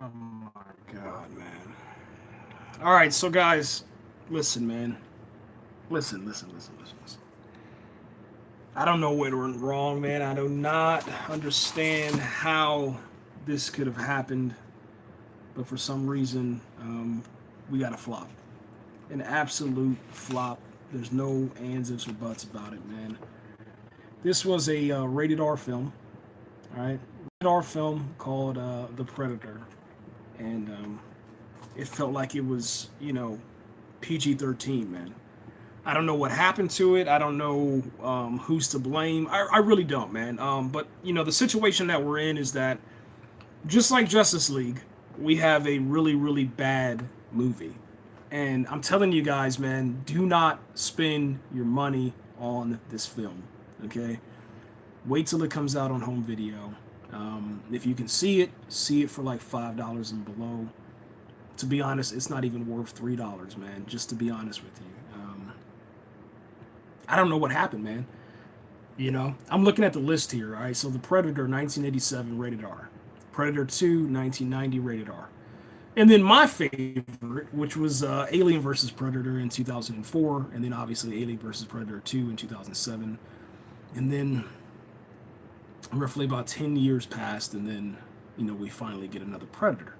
Oh my God, man. All right, so guys, listen, man. Listen. I don't know what went wrong, man. I do not understand how this could have happened, but for some reason, we got a flop. An absolute flop. There's no ands, ifs, or buts about it, man. This was a rated R film, all right? Rated R film called The Predator. And it felt like it was, PG-13, man. I don't know what happened to it. I don't know who's to blame. I really don't, man. But the situation that we're in is that just like Justice League, we have a really, really bad movie. And I'm telling you guys, man, do not spend your money on this film. Okay, wait till it comes out on home video. If you can see it for like $5 and below. To be honest, it's not even worth $3, man. Just to be honest with you. I don't know what happened, man. I'm looking at the list here. All right, so The Predator, 1987, rated R. Predator 2, 1990, rated R. And then my favorite, which was Alien versus Predator in 2004, and then obviously Alien versus Predator 2 in 2007. And then roughly about 10 years passed, and then, we finally get another Predator.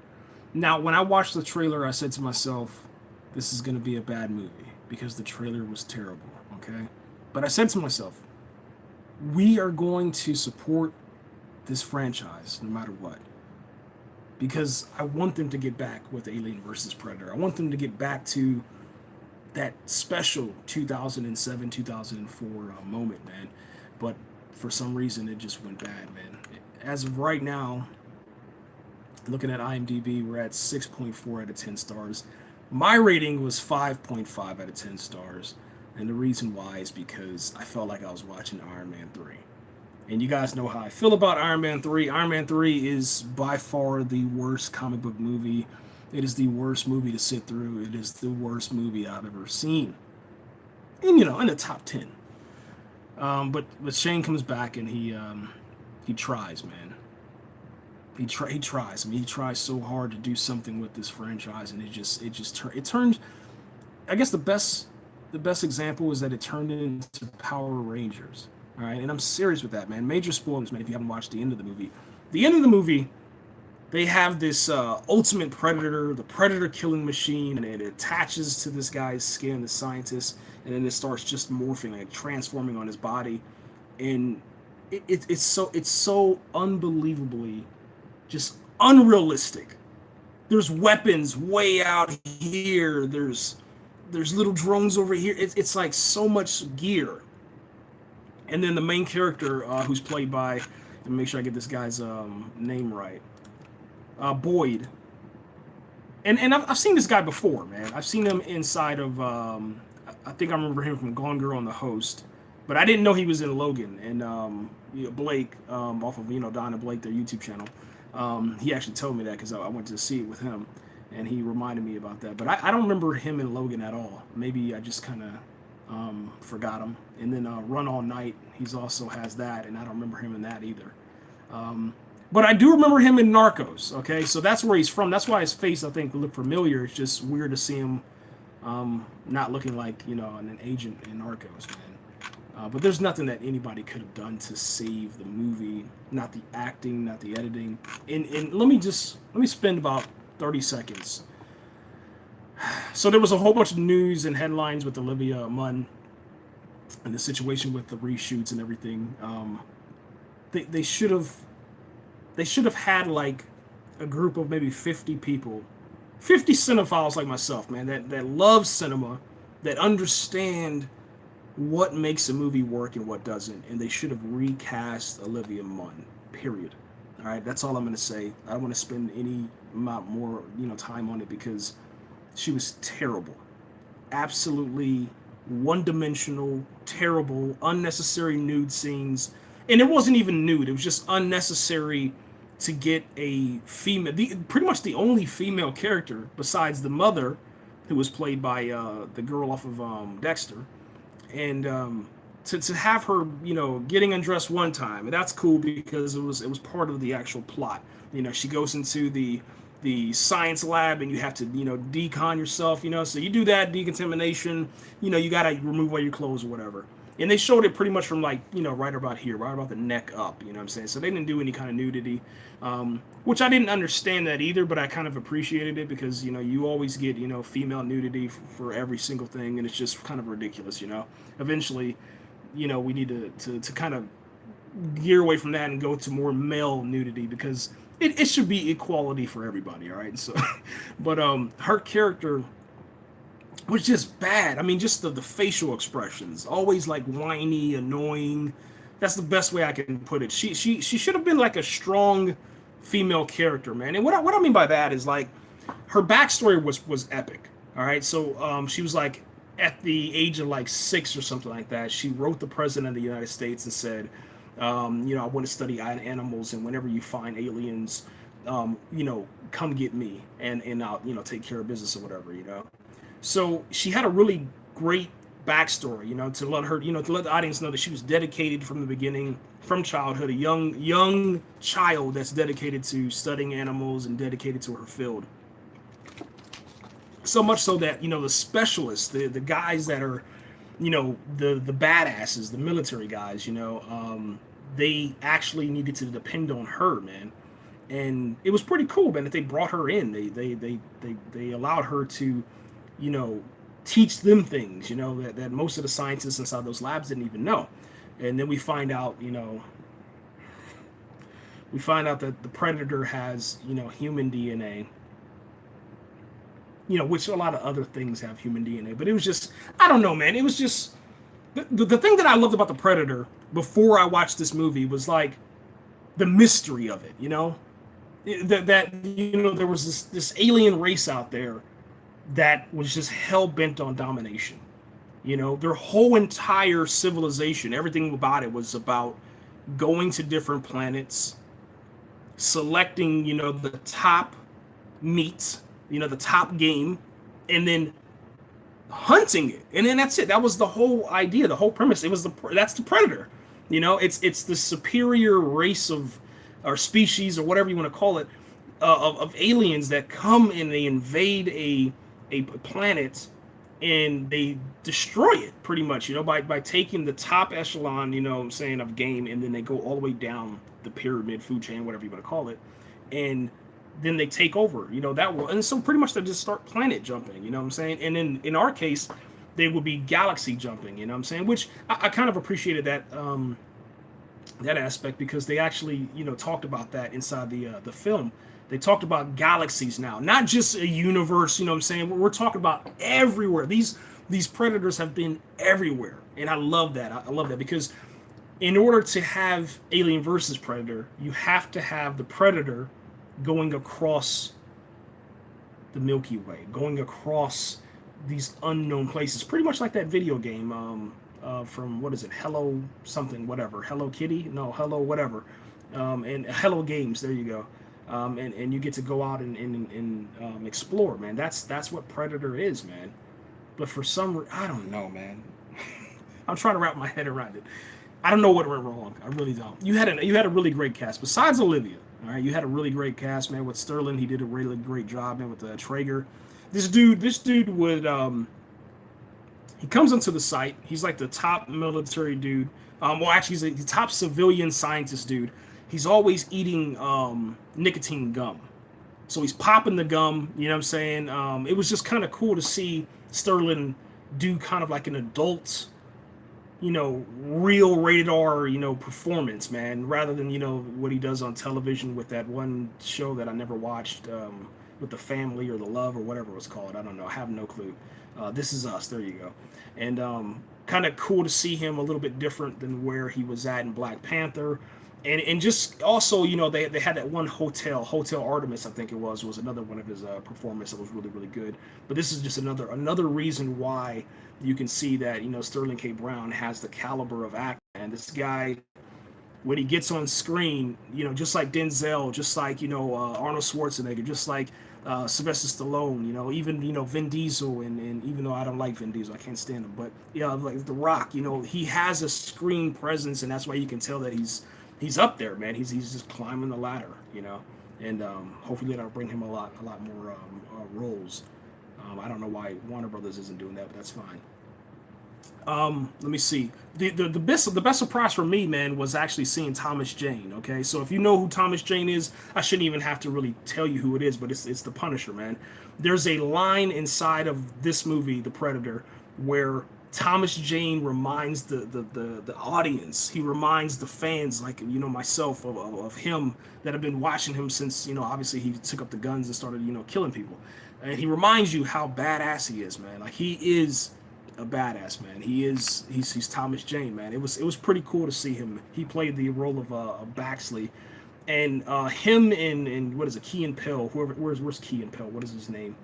Now, when I watched the trailer, I said to myself, this is going to be a bad movie because the trailer was terrible, okay? But I said to myself, we are going to support this franchise no matter what because I want them to get back with Alien versus Predator. I want them to get back to that special 2007 2004 moment, man. But for some reason, it just went bad, man. As of right now, looking at IMDb, we're at 6.4 out of 10 stars. My rating was 5.5 out of 10 stars. And the reason why is because I felt like I was watching Iron Man 3. And you guys know how I feel about Iron Man 3. Iron Man 3 is by far the worst comic book movie. It is the worst movie to sit through. It is the worst movie I've ever seen. And, in the top 10. But Shane comes back and he tries, man. He tries. I mean, he tries so hard to do something with this franchise, and it turns. I guess the best example is that it turned into Power Rangers. All right, and I'm serious with that, man. Major spoilers, man. If you haven't watched the end of the movie, they have this ultimate predator, the predator killing machine, and it attaches to this guy's skin, the scientist, and then it starts just morphing, like transforming on his body, and it's so unbelievably just unrealistic. There's weapons way out here. There's little drones over here. It's like so much gear. And then the main character, who's played by, let me make sure I get this guy's name right, Boyd. And I've seen this guy before, man. I've seen him inside of, I think I remember him from Gone Girl and the Host, but I didn't know he was in Logan and Blake, off of Don and Blake, their YouTube channel. He actually told me that because I went to see it with him, and he reminded me about that. But I don't remember him in Logan at all. Maybe I just kind of forgot him. And then Run All Night, he's also has that, and I don't remember him in that either. But I do remember him in Narcos. Okay, so that's where he's from. That's why his face, I think, looked familiar. It's just weird to see him not looking like an agent in Narcos, man. But there's nothing that anybody could have done to save the movie. Not the acting, not the editing. And let me spend about 30 seconds. So there was a whole bunch of news and headlines with Olivia Munn and the situation with the reshoots and everything. They should have had like a group of maybe 50 people, 50 cinephiles like myself, man, that love cinema, that understand what makes a movie work and what doesn't, and they should have recast Olivia Munn. Period. All right, that's all I'm gonna say. I don't want to spend any amount more time on it because she was terrible, absolutely one-dimensional, terrible, unnecessary nude scenes, and it wasn't even nude. It was just unnecessary to get a female, pretty much the only female character besides the mother, who was played by the girl off of Dexter, and to have her, getting undressed one time, and that's cool because it was part of the actual plot. She goes into the the science lab, and you have to, decon yourself, so you do that decontamination, you got to remove all your clothes or whatever. And they showed it pretty much from like, right about here, right about the neck up, what I'm saying? So they didn't do any kind of nudity, which I didn't understand that either, but I kind of appreciated it because, you always get, female nudity for every single thing, and it's just kind of ridiculous, Eventually, we need to kind of gear away from that and go to more male nudity because it should be equality for everybody, all right? So, but her character was just bad. I mean, just the facial expressions, always like whiny, annoying. That's the best way I can put it. She should have been like a strong female character, man. And what I mean by that is like her backstory was epic. All right, so she was like at the age of like 6 or something like that. She wrote the president of the United States and said, I want to study animals, and whenever you find aliens, come get me, and I'll take care of business or whatever. So she had a really great backstory, to let her, to let the audience know that she was dedicated from the beginning, from childhood, a young child that's dedicated to studying animals and dedicated to her field. So much so that, the specialists, the guys that are, the badasses, the military guys, they actually needed to depend on her, man. And it was pretty cool, man, that they brought her in. They allowed her to, teach them things, that most of the scientists inside those labs didn't even know. And then we find out that the predator has, human DNA, which a lot of other things have human DNA. But it was just, I don't know, man. It was just, the thing that I loved about the Predator before I watched this movie was like the mystery of it, that there was this alien race out there that was just hell-bent on domination. Their whole entire civilization, everything about it was about going to different planets, selecting, the top meat, the top game, and then hunting it. And then that's it. That was the whole idea, the whole premise. That's the Predator. It's the superior race or species or whatever you want to call it, of aliens that come and they invade a planet and they destroy it pretty much, by taking the top echelon, of game, and then they go all the way down the pyramid, food chain, whatever you want to call it, and then they take over, that world. And so pretty much they just start planet jumping, And then in our case, they would be galaxy jumping, which I kind of appreciated that that aspect because they actually, talked about that inside the film. They talked about galaxies now, not just a universe, We're talking about everywhere. These predators have been everywhere. And I love that. I love that because in order to have Alien versus Predator, you have to have the Predator going across the Milky Way, going across these unknown places, pretty much like that video game from, what is it, Hello something, whatever, Hello Kitty? No, Hello whatever, and Hello Games, there you go. And you get to go out and explore, man. That's what Predator is, man. But for some, I don't know, man. I'm trying to wrap my head around it. I don't know what went wrong. I really don't. You had a really great cast besides Olivia. All right, you had a really great cast, man. With Sterling, he did a really great job, man. With Traeger, this dude would he comes onto the site. He's like the top military dude. Well, actually, he's the top civilian scientist dude. He's always eating nicotine gum. So he's popping the gum, It was just kind of cool to see Sterling do kind of like an adult, real rated R, performance, man, rather than, what he does on television with that one show that I never watched, with the family or the love or whatever it was called. I don't know. I have no clue. This Is Us. There you go. And kind of cool to see him a little bit different than where he was at in Black Panther. And just also, they had that one Hotel Artemis, I think it was another one of his performance that was really, really good. But this is just another reason why you can see that, Sterling K. Brown has the caliber of actor. And this guy, when he gets on screen, just like Denzel, just like, Arnold Schwarzenegger, just like Sylvester Stallone, even, Vin Diesel, and even though I don't like Vin Diesel, I can't stand him, but, like The Rock, he has a screen presence, and that's why you can tell that he's up there, man. He's just climbing the ladder, and hopefully that'll bring him a lot more roles. I don't know why Warner Brothers isn't doing that, but that's fine. Let me see. The best surprise for me, man, was actually seeing Thomas Jane. Okay, so if you know who Thomas Jane is, I shouldn't even have to really tell you who it is, but it's the Punisher, man. There's a line inside of this movie, The Predator, where Thomas Jane reminds the audience. He reminds the fans, like myself, of him that have been watching him since obviously he took up the guns and started killing people, and he reminds you how badass he is, man. Like he is a badass, man. He's Thomas Jane, man. It was pretty cool to see him. He played the role of Baxley, and him and what is it, Key and Peele? Where's Key and Peele? What is his name?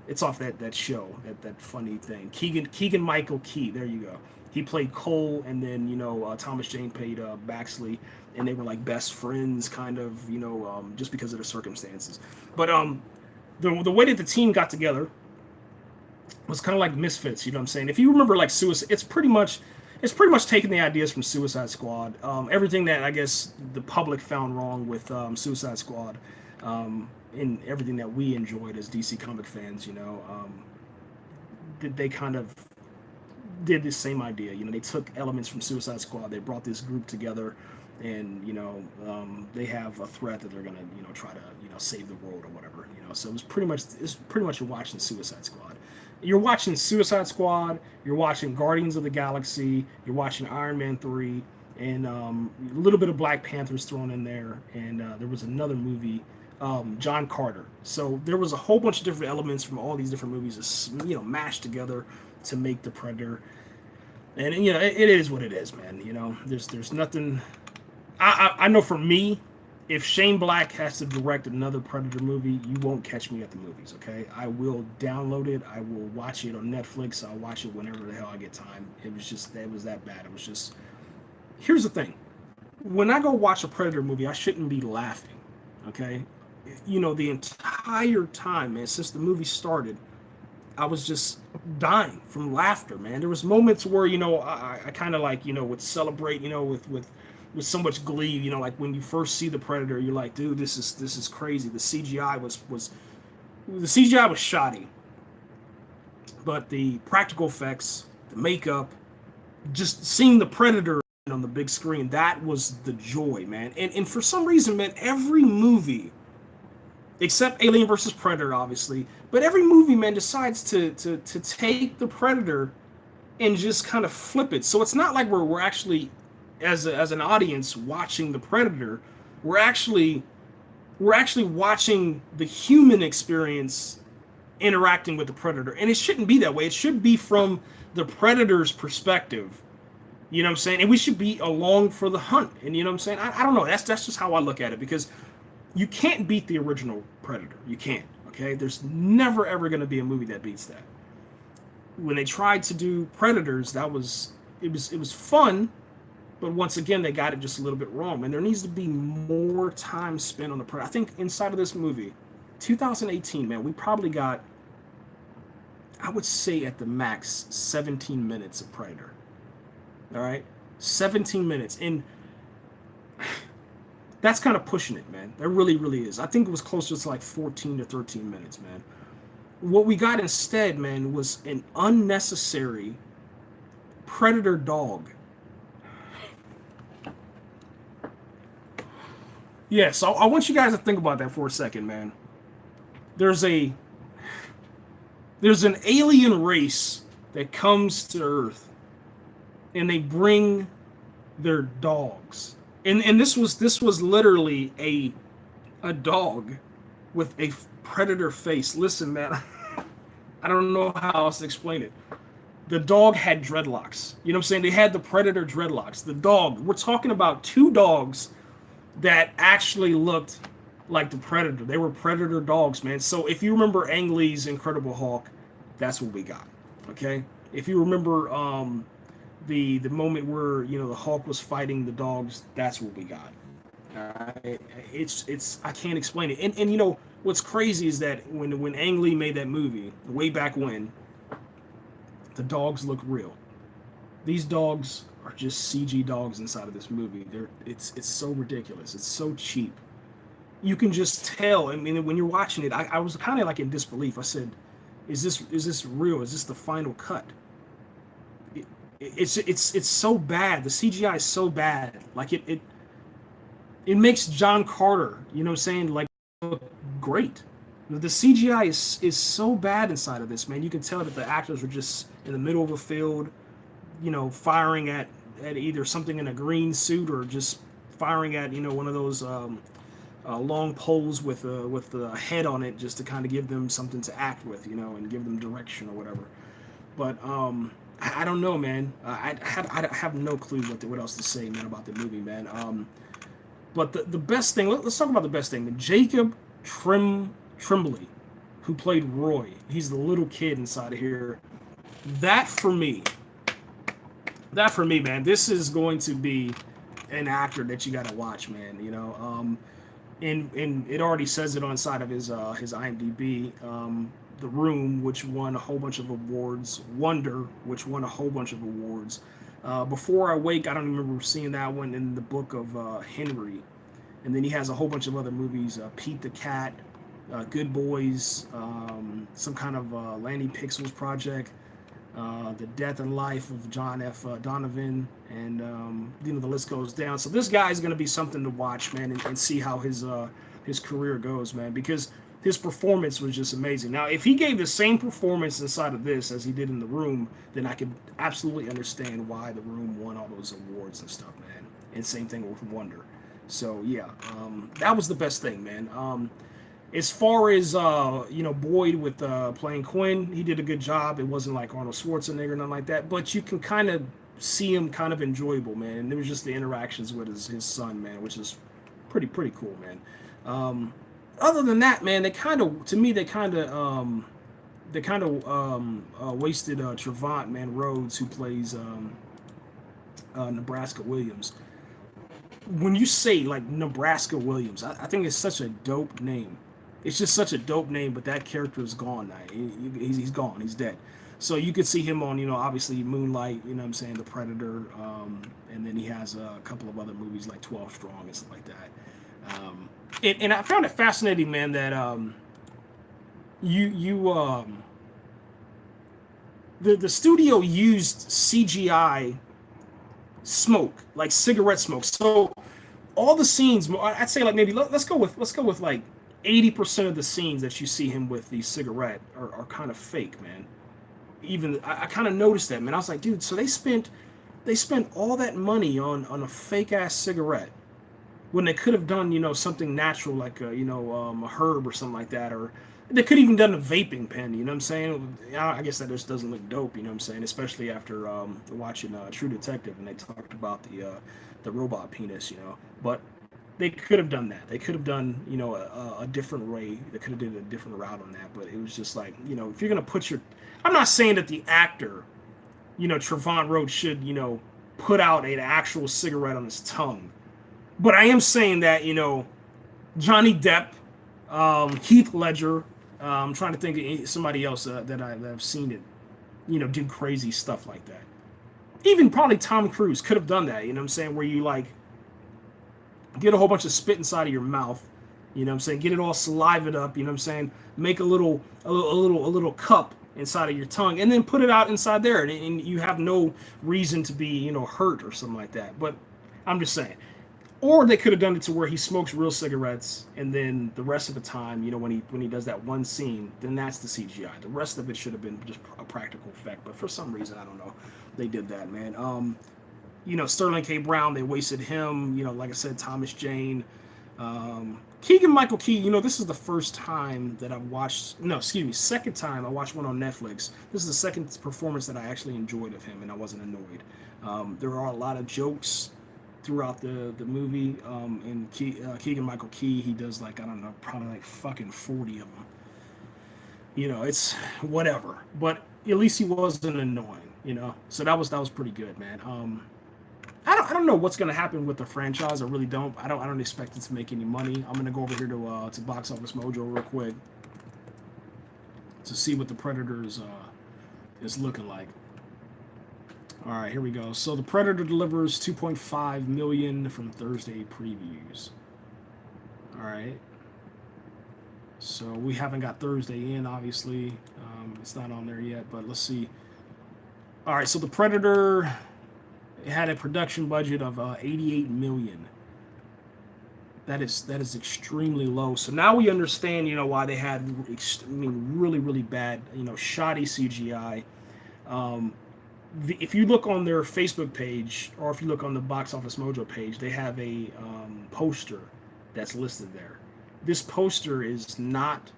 It's off that show, that funny thing. Keegan Michael Key. There you go. He played Cole, and then Thomas Jane played Baxley, and they were like best friends, kind of, just because of the circumstances. But the way that the team got together was kind of like Misfits, you know what I'm saying? If you remember, like Suicide, it's pretty much taking the ideas from Suicide Squad. Everything that I guess the public found wrong with Suicide Squad, and everything that we enjoyed as DC comic fans, they kind of did the same idea. They took elements from Suicide Squad. They brought this group together, and they have a threat that they're gonna try to save the world or whatever. So it's pretty much you're watching Suicide Squad. You're watching Suicide Squad. You're watching Guardians of the Galaxy. You're watching Iron Man 3, and a little bit of Black Panthers thrown in there. And there was another movie, John Carter. So there was a whole bunch of different elements from all these different movies, mashed together to make the Predator. And it is what it is, man. There's nothing. I know for me, if Shane Black has to direct another Predator movie, you won't catch me at the movies, okay? I will download it. I will watch it on Netflix. I'll watch it whenever the hell I get time. It was that bad. It was just... Here's the thing. When I go watch a Predator movie, I shouldn't be laughing, okay? The entire time, man, since the movie started, I was just dying from laughter, man. There was moments where, I kind of like, would celebrate, with so much glee, like when you first see the Predator, you're like, dude, this is crazy. The CGI was shoddy, but the practical effects, the makeup, just seeing the Predator on the big screen, that was the joy, man. And for some reason, man, every movie, except Alien vs. Predator, obviously, but every movie, man, decides to take the Predator and just kind of flip it. So it's not like we're actually, as an audience, watching the Predator. We're actually watching the human experience interacting with the Predator, and it shouldn't be that way. It should be from the Predator's perspective. You know what I'm saying? And we should be along for the hunt. And you know what I'm saying? I don't know. That's just how I look at it, because you can't beat the original Predator. You can't. Okay? There's never ever going to be a movie that beats that. When they tried to do Predators, it was fun. But once again, they got it just a little bit wrong. And there needs to be more time spent on the Predator. I think inside of this movie, 2018, man, we probably got, I would say at the max, 17 minutes of Predator. All right? 17 minutes. And that's kind of pushing it, man. That really, really is. I think it was closer to like 14 to 13 minutes, man. What we got instead, man, was an unnecessary Predator dog. Yeah, so I want you guys to think about that for a second, man. There's an alien race that comes to Earth, and they bring their dogs. And this was literally a dog with a Predator face. Listen, man, I don't know how else to explain it. The dog had dreadlocks. You know what I'm saying? They had the Predator dreadlocks. The dog. We're talking about two dogs that actually looked like the Predator. They were Predator dogs, man. So if you remember Ang Lee's Incredible Hulk, that's what we got. Okay? If you remember the moment where the Hulk was fighting the dogs, that's what we got. It's I can't explain it. And what's crazy is that when Ang Lee made that movie way back when, the dogs look real. These dogs are just CG dogs inside of this movie. It's so ridiculous. It's so cheap. you can just tell. I mean, when you're watching it, I was kind of like in disbelief. I said, is this real? Is this the final cut? It's so bad. The CGI is so bad. Like it makes John Carter, you know what I'm saying, like look great. The CGI is so bad inside of this, man. You can tell that the actors were just in the middle of a field, you know, firing at either something in a green suit or just firing at, you know, one of those long poles with a head on it, just to kind of give them something to act with, you know, and give them direction or whatever. But I don't know, man. I have no clue what else to say, man, about the movie, man. But the best thing, let's talk about the best thing. Jacob Tremblay, who played Roy, he's the little kid inside of here. That for me, man, this is going to be an actor that you got to watch, man. You know, and it already says it on side of his IMDb. The Room, which won a whole bunch of awards. Wonder, which won a whole bunch of awards. Before I Wake, I don't remember seeing that one in the Book of Henry. And then he has a whole bunch of other movies, Pete the Cat, Good Boys, some kind of Lanny Pixels project, The Death and Life of John F. Donovan, and you know, the list goes down. So this guy is going to be something to watch, man, and see how his career goes, man, because his performance was just amazing. Now, if he gave the same performance inside of this as he did in The Room, then I could absolutely understand why The Room won all those awards and stuff, man. And same thing with Wonder. So yeah, that was the best thing, man. As far as you know, Boyd with playing Quinn, he did a good job. It wasn't like Arnold Schwarzenegger or nothing like that, but you can kind of see him kind of enjoyable, man. And it was just the interactions with his son, man, which is pretty cool, man. Other than that, man, they kind of wasted Trevant, man, Rhodes, who plays Nebraska Williams. When you say like Nebraska Williams, I think it's such a dope name. It's just such a dope name, but that character is gone now. He's gone. He's dead. So you could see him on, you know, obviously Moonlight, you know what I'm saying, The Predator, and then he has a couple of other movies like 12 Strong and stuff like that. And I found it fascinating, man, that the studio used CGI smoke, like cigarette smoke. So all the scenes, I'd say like maybe let's go with like 80% of the scenes that you see him with the cigarette are kind of fake, man. Even I kind of noticed that, man. I was like, dude, so they spent all that money on a fake ass cigarette when they could have done, you know, something natural like a herb or something like that, or they could even done a vaping pen. You know what I'm saying? I guess that just doesn't look dope. You know what I'm saying? Especially after watching True Detective, and they talked about the robot penis. You know, but they could have done that. They could have done, you know, a different way. They could have did a different route on that. But it was just like, you know, if you're gonna put your, I'm not saying that the actor, you know, Trevant Rhodes should, you know, put out an actual cigarette on his tongue. But I am saying that, you know, Johnny Depp, Heath Ledger, I'm trying to think of somebody else that I've seen it, you know, do crazy stuff like that. Even probably Tom Cruise could have done that, you know what I'm saying, where you like get a whole bunch of spit inside of your mouth, you know what I'm saying, get it all salivated up, you know what I'm saying, make a little cup inside of your tongue, and then put it out inside there, and you have no reason to be, you know, hurt or something like that. But I'm just saying. Or they could have done it to where he smokes real cigarettes, and then the rest of the time, you know, when he does that one scene, then that's the CGI. The rest of it should have been just a practical effect. But for some reason, I don't know, they did that, man. You know, Sterling K. Brown, they wasted him. You know, like I said, Thomas Jane, Keegan-Michael Key. You know, this is the first time that I've watched. No, excuse me, second time I watched one on Netflix. This is the second performance that I actually enjoyed of him, and I wasn't annoyed. There are a lot of jokes throughout the movie, and Keegan-Michael Key, he does like, I don't know, probably like fucking 40 of them. You know, it's whatever, but at least he wasn't annoying, you know. So that was pretty good, man. I don't know what's gonna happen with the franchise. I really don't. I don't expect it to make any money. I'm gonna go over here to Box Office Mojo real quick to see what the Predators is looking like. All right, here we go. So The Predator delivers 2.5 million from Thursday previews. All right. So we haven't got Thursday in, obviously. It's not on there yet, but let's see. All right, so the Predator had a production budget of 88 million. That is extremely low. So now we understand, why they had, really really bad, shoddy CGI. Um, if you look on their Facebook page, or if you look on the Box Office Mojo page, they have a poster that's listed there. This poster is not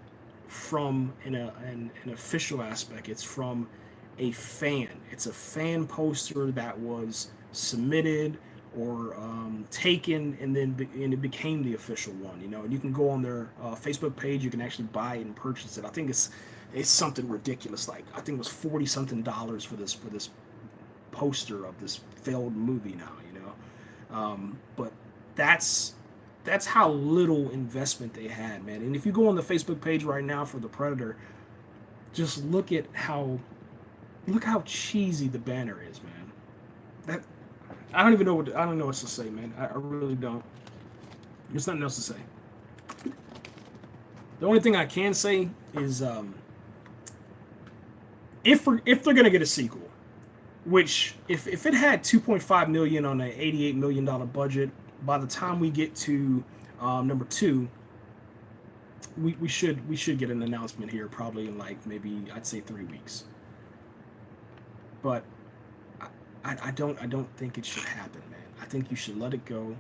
from an official aspect. It's from a fan. It's a fan poster that was submitted or taken, and and it became the official one. And you can go on their Facebook page. You can actually buy it and purchase it. I think it's something ridiculous. Like, I think it was $40-something for this poster of this failed movie now. But that's how little investment they had, man. And if you go on the Facebook page right now for the Predator, just look how cheesy the banner is, man. That I don't even know I don't know what to say, man. I really don't. There's nothing else to say. The only thing I can say is if they're gonna get a sequel, which if it had 2.5 million on an $88 million budget, by the time we get to number 2, we should get an announcement here, probably in, like, maybe I'd say 3 weeks. But I don't think it should happen, man. I think you should let it go.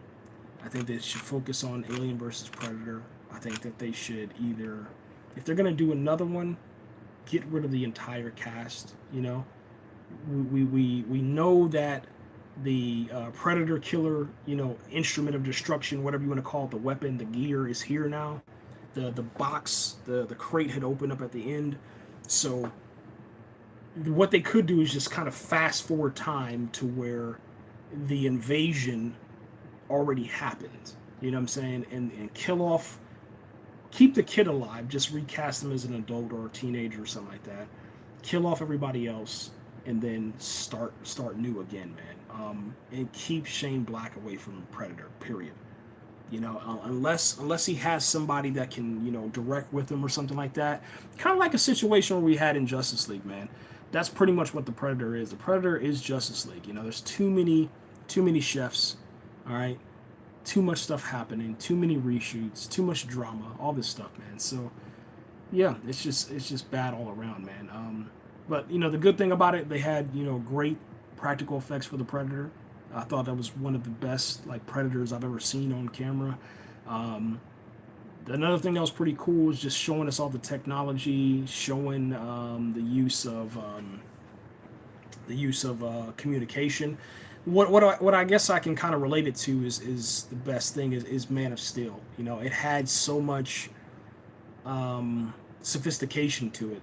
I think they should focus on Alien versus Predator. I think that they should either, if they're gonna do another one, get rid of the entire cast. We know that the Predator killer, instrument of destruction, whatever you want to call it, the weapon, the gear is here now. The box, the crate had opened up at the end. So what they could do is just kind of fast forward time to where the invasion already happened. You know what I'm saying? And kill off, keep the kid alive, just recast him as an adult or a teenager or something like that. Kill off everybody else, and then start new again, man. And keep Shane Black away from Predator, period. Unless he has somebody that can, direct with him or something like that. Kind of like a situation where we had in Justice League, man. That's pretty much what the Predator is. The Predator is Justice League. There's too many chefs, all right? Too much stuff happening, too many reshoots, too much drama, all this stuff, man. So, yeah, it's just bad all around, man. But, the good thing about it, they had, great practical effects for the Predator. I thought that was one of the best, Predators I've ever seen on camera. Another thing that was pretty cool is just showing us all the technology, showing the use of communication. What I guess I can kind of relate it to is the best thing is Man of Steel. It had so much sophistication to it.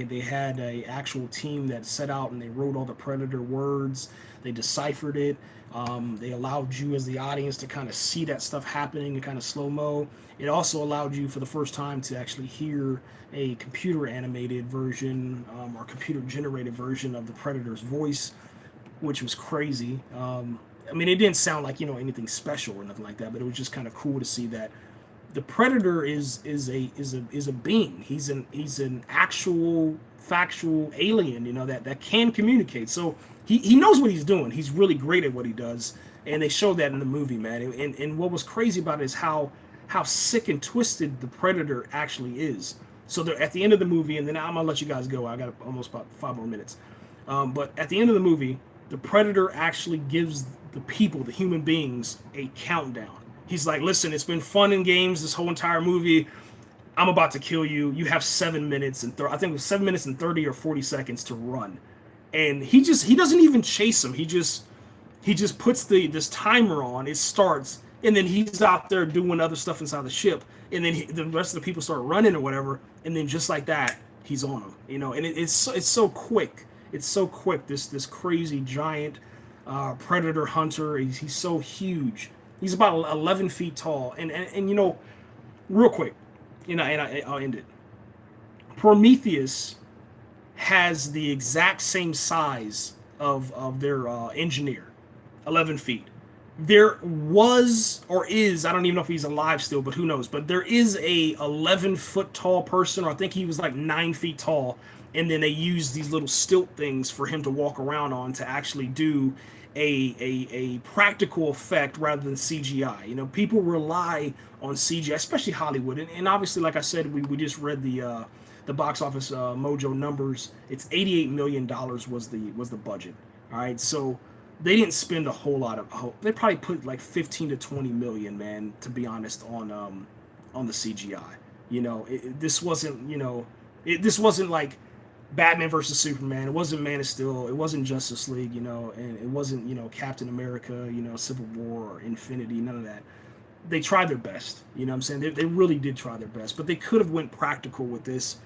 They had a actual team that set out and they wrote all the Predator words. They deciphered it. They allowed you as the audience to kind of see that stuff happening in kind of slow-mo. It also allowed you for the first time to actually hear a computer animated version or computer generated version of the Predator's voice, which was crazy. It didn't sound like anything special or nothing like that, but it was just kind of cool to see that the Predator is a being. He's an actual factual alien, that can communicate. So he knows what he's doing. He's really great at what he does, and they showed that in the movie, man. And what was crazy about it is how sick and twisted the Predator actually is. So they're at the end of the movie, and then I'm gonna let you guys go. I got almost about 5 more minutes. But at the end of the movie, the Predator actually gives the people, the human beings, a countdown. He's like, listen, it's been fun and games this whole entire movie. I'm about to kill you. You have 7 minutes and I think it was 7 minutes and 30 or 40 seconds to run. And he doesn't even chase him. He just puts this timer on. It starts, and then he's out there doing other stuff inside the ship. And then the rest of the people start running or whatever. And then just like that, he's on him. And it's so quick. It's so quick. This crazy giant Predator hunter. He's so huge. He's about 11 feet tall. And real quick, and I'll end it. Prometheus has the exact same size of their engineer, 11 feet. there was or is, I don't even know if he's alive still, but who knows, but there is a 11-foot tall person, or I think he was like 9 feet tall, and then they use these little stilt things for him to walk around on to actually do a practical effect rather than CGI. You know, people rely on CGI, especially Hollywood, and obviously, like I said, we just read the box office mojo numbers. It's $88 million was the budget. All right, so they didn't spend a whole lot of. They probably put like 15 to 20 million, man. To be honest, on the CGI. You know, this wasn't this wasn't like Batman versus Superman. It wasn't Man of Steel. It wasn't Justice League. You know, and it wasn't Captain America. Civil War or Infinity. None of that. They tried their best. You know what I'm saying? They really did try their best, but they could have went practical with this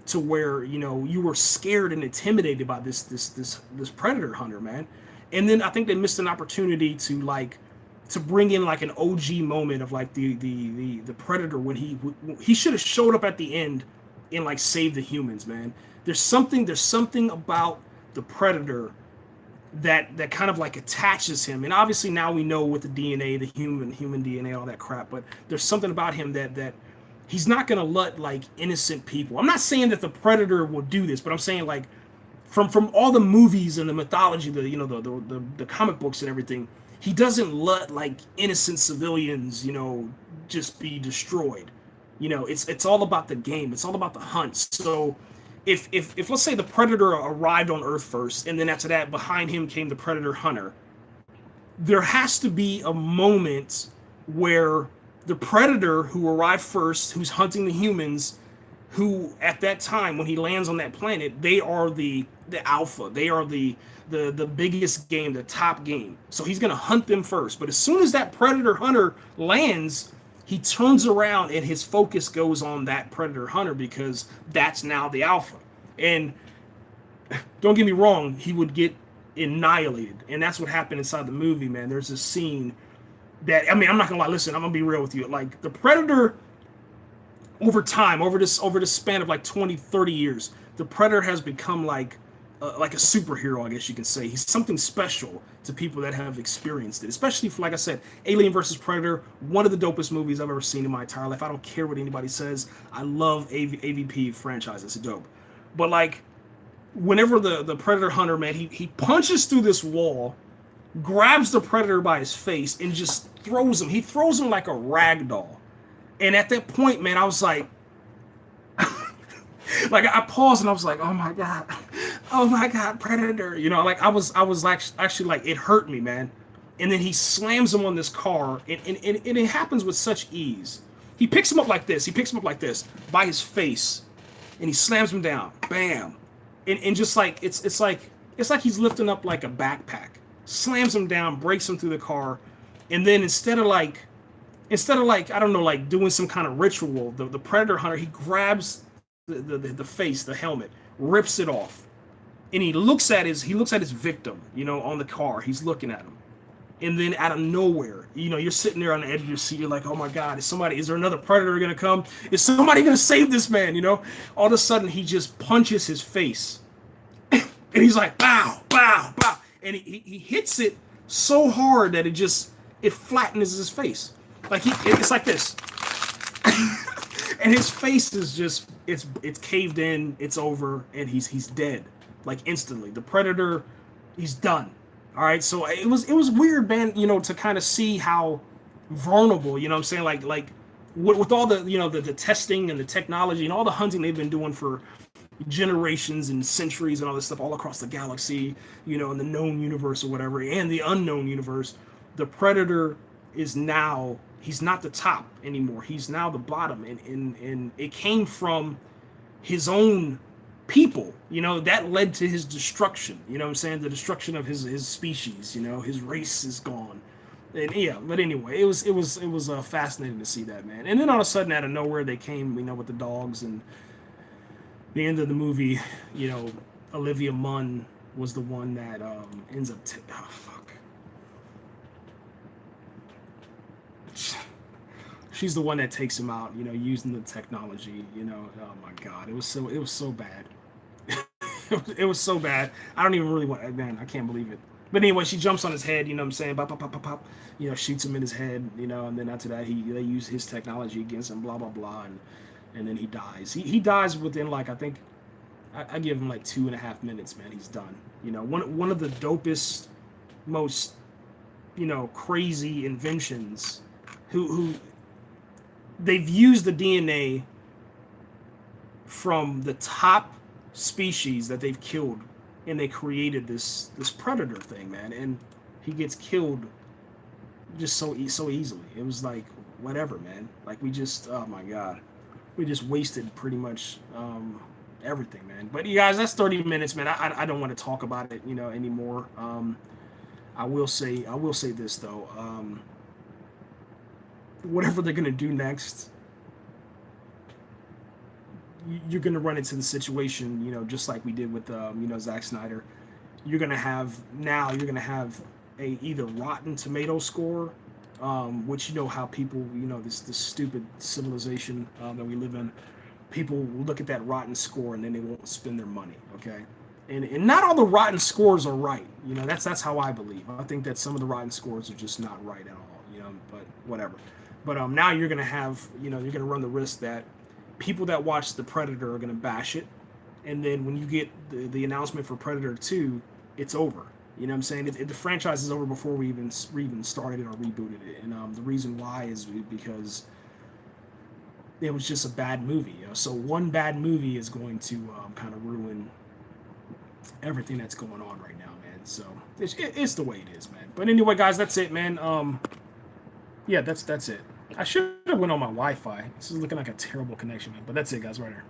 to where you were scared and intimidated by this predator hunter, man. And then I think they missed an opportunity to bring in like an OG moment of like the predator when he should have showed up at the end and like saved the humans, man. There's something about the predator that kind of like attaches him. And obviously now we know with the DNA, the human DNA, all that crap, but there's something about him that he's not going to let like innocent people. I'm not saying that the predator will do this, but I'm saying like from all the movies and the mythology, the comic books and everything, he doesn't let like innocent civilians, just be destroyed. It's all about the game. It's all about the hunt. So if let's say the predator arrived on Earth first, and then after that, behind him came the predator hunter, there has to be a moment where the predator who arrived first, who's hunting the humans, who at that time when he lands on that planet, they are the alpha. They are the biggest game, the top game. So he's gonna hunt them first. But as soon as that predator hunter lands, he turns around and his focus goes on that predator hunter because that's now the alpha. And don't get me wrong, he would get annihilated. And that's what happened inside the movie, man. There's this scene that, I mean, I'm not gonna lie, listen, I'm gonna be real with you. Like the predator over time, over this span of like 20, 30 years, the predator has become like a superhero, I guess you can say. He's something special to people that have experienced it, especially for, like I said, Alien versus Predator, one of the dopest movies I've ever seen in my entire life. I don't care what anybody says. I love AVP franchise. It's dope. But like, whenever the Predator hunter, man, he punches through this wall, grabs the Predator by his face, and just throws him. He throws him like a rag doll. And at that point, man, I was like, like I paused and I was like, oh my god, Predator. Like I was actually like, it hurt me, man. And then he slams him on this car, and it happens with such ease. He picks him up like this. He picks him up like this by his face, and he slams him down. Bam. And just like it's like he's lifting up like a backpack. Slams him down, breaks him through the car, and then instead of like I don't know, like doing some kind of ritual, the predator hunter, he grabs the face, the helmet, rips it off, and he looks at his victim, on the car. He's looking at him, and then out of nowhere, you're sitting there on the edge of your seat. You're like, oh my god, is there another predator gonna come? Is somebody gonna save this man? All of a sudden he just punches his face, and he's like, bow, bow, bow, and he hits it so hard that it flattens his face. Like it's like this. And his face is just it's caved in, it's over, and he's dead. Like instantly. The predator, he's done. All right. So it was weird, man, to kind of see how vulnerable, what I'm saying? Like with all the the testing and the technology and all the hunting they've been doing for generations and centuries and all this stuff all across the galaxy, in the known universe or whatever, and the unknown universe, the predator is now, he's not the top anymore. He's now the bottom, and it came from his own people. That led to his destruction. What I'm saying? The destruction of his species. His race is gone. And yeah, but anyway, it was fascinating to see that, man. And then all of a sudden, out of nowhere, they came, with the dogs, and the end of the movie, Olivia Munn was the one that ends up. Oh fuck. She's the one that takes him out, using the technology, oh my god, it was so bad. It was so bad. I don't even really want, man, I can't believe it. But anyway, she jumps on his head, you know what I'm saying? Pop, pop, pop, pop, pop. You know, shoots him in his head, you know, and then after that, they use his technology against him, blah, blah, blah. And then he dies. He dies within, like, I think, I give him like 2.5 minutes, man. He's done. You know, one of the dopest, most, you know, crazy inventions who they've used the DNA from the top species that they've killed, and they created this predator thing, man. And he gets killed just so easily. It was like, whatever, man. Like, we just, oh my god, we just wasted pretty much everything, man. But you guys, that's 30 minutes, man. I don't want to talk about it, you know, anymore. I will say this though. Whatever they're gonna do next, you're gonna run into the situation, you know, just like we did with you know, Zack Snyder. You're gonna have a either Rotten Tomato score, which, you know, how people, you know, this stupid civilization that we live in. People will look at that rotten score and then they won't spend their money. Okay, and not all the rotten scores are right. You know, that's how I believe. I think that some of the rotten scores are just not right at all. You know, but whatever. But now you're gonna have, you know, you're gonna run the risk that people that watch The Predator are gonna bash it, and then when you get the announcement for Predator 2, it's over. You know what I'm saying? The franchise is over before we even started it or rebooted it. And the reason why is because it was just a bad movie. You know? So one bad movie is going to kind of ruin everything that's going on right now, man. So it's the way it is, man. But anyway, guys, that's it, man. Yeah, that's it. I should have went on my Wi-Fi. This is looking like a terrible connection, man. But that's it, guys, right here.